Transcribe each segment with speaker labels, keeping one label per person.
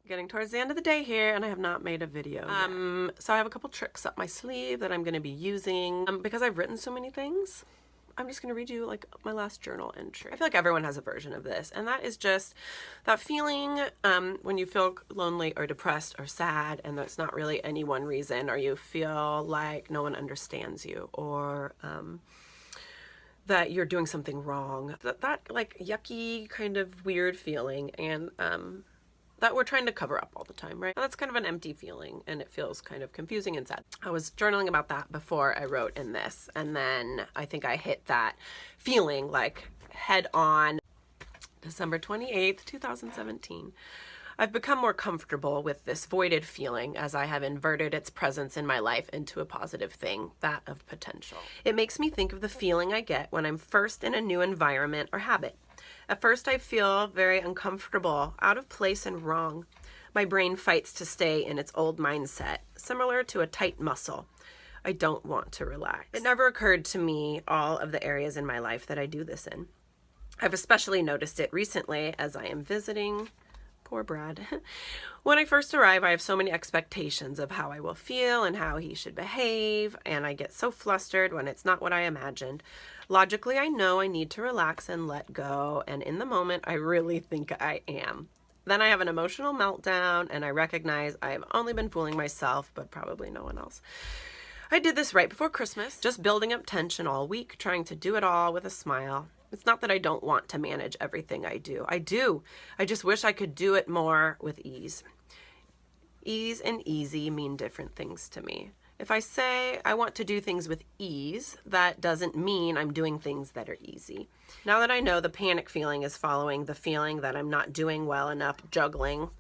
Speaker 1: Getting towards the end of the day here, and I have not made a video yet. So I have a couple tricks up my sleeve that I'm going to be using. Because I've written so many things, I'm just going to read you like my last journal entry. I feel like everyone has a version of this, and that is just that feeling when you feel lonely or depressed or sad, and that's not really any one reason, or you feel like no one understands you, or that you're doing something wrong. That like yucky kind of weird feeling, and that we're trying to cover up all the time, right? And that's kind of an empty feeling, and it feels kind of confusing and sad. I was journaling about that before I wrote in this, and then I think I hit that feeling like head on December 28th, 2017. I've become more comfortable with this voided feeling as I have inverted its presence in my life into a positive thing, that of potential. It makes me think of the feeling I get when I'm first in a new environment or habit. At first, I feel very uncomfortable, out of place and wrong. My brain fights to stay in its old mindset, similar to a tight muscle. I don't want to relax. It never occurred to me all of the areas in my life that I do this in. I've especially noticed it recently as I am visiting. Poor Brad. When I first arrive, I have so many expectations of how I will feel and how he should behave, and I get so flustered when it's not what I imagined. Logically, I know I need to relax and let go, and in the moment, I really think I am. Then I have an emotional meltdown, and I recognize I have only been fooling myself, but probably no one else. I did this right before Christmas, just building up tension all week, trying to do it all with a smile. It's not that I don't want to manage everything I do. I do. I just wish I could do it more with ease. Ease and easy mean different things to me. If I say I want to do things with ease, that doesn't mean I'm doing things that are easy. Now that I know the panic feeling is following the feeling that I'm not doing well enough juggling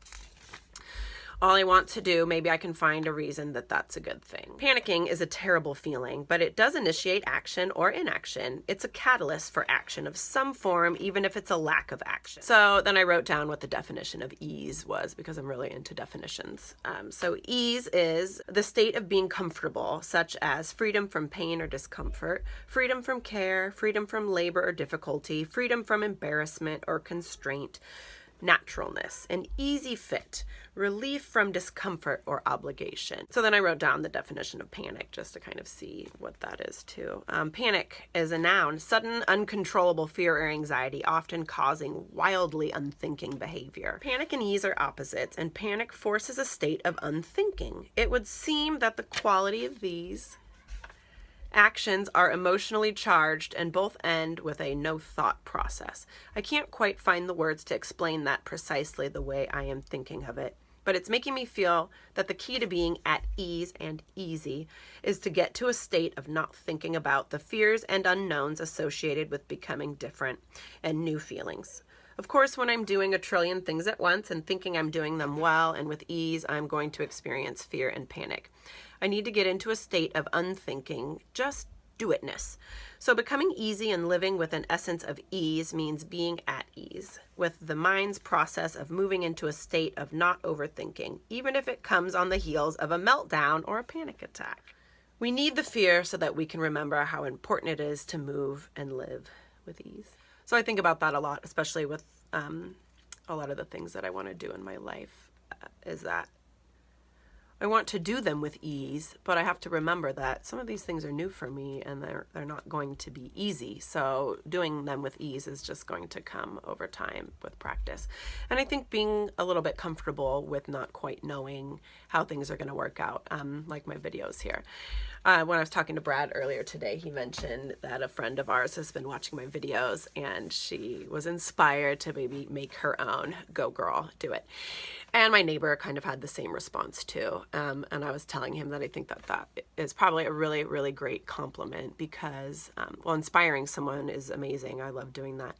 Speaker 1: all I want to do, maybe I can find a reason that that's a good thing. Panicking is a terrible feeling, but it does initiate action or inaction. It's a catalyst for action of some form, even if it's a lack of action. So then I wrote down what the definition of ease was, because I'm really into definitions. So ease is the state of being comfortable, such as freedom from pain or discomfort, freedom from care, freedom from labor or difficulty, freedom from embarrassment or constraint, naturalness, an easy fit, relief from discomfort or obligation. So then I wrote down the definition of panic just to kind of see what that is too. Panic is a noun, sudden uncontrollable fear or anxiety, often causing wildly unthinking behavior. Panic and ease are opposites, and panic forces a state of unthinking. It would seem that the quality of these actions are emotionally charged and both end with a no thought process. I can't quite find the words to explain that precisely the way I am thinking of it, but it's making me feel that the key to being at ease and easy is to get to a state of not thinking about the fears and unknowns associated with becoming different and new feelings. Of course, when I'm doing a trillion things at once and thinking I'm doing them well and with ease, I'm going to experience fear and panic. I need to get into a state of unthinking, just do-itness. So becoming easy and living with an essence of ease means being at ease, with the mind's process of moving into a state of not overthinking, even if it comes on the heels of a meltdown or a panic attack. We need the fear so that we can remember how important it is to move and live with ease. So I think about that a lot, especially with a lot of the things that I want to do in my life, is that I want to do them with ease, but I have to remember that some of these things are new for me and they're not going to be easy. So doing them with ease is just going to come over time with practice. And I think being a little bit comfortable with not quite knowing how things are going to work out, like my videos here. When I was talking to Brad earlier today, he mentioned that a friend of ours has been watching my videos and she was inspired to maybe make her own. Go girl, do it. And my neighbor kind of had the same response too. And I was telling him that I think that that is probably a really, really great compliment because, well, inspiring someone is amazing. I love doing that.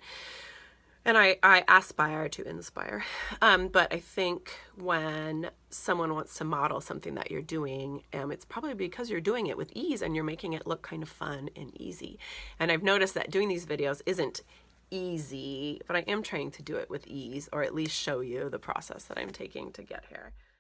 Speaker 1: And I aspire to inspire. But I think when someone wants to model something that you're doing, it's probably because you're doing it with ease and you're making it look kind of fun and easy. And I've noticed that doing these videos isn't easy, but I am trying to do it with ease, or at least show you the process that I'm taking to get here.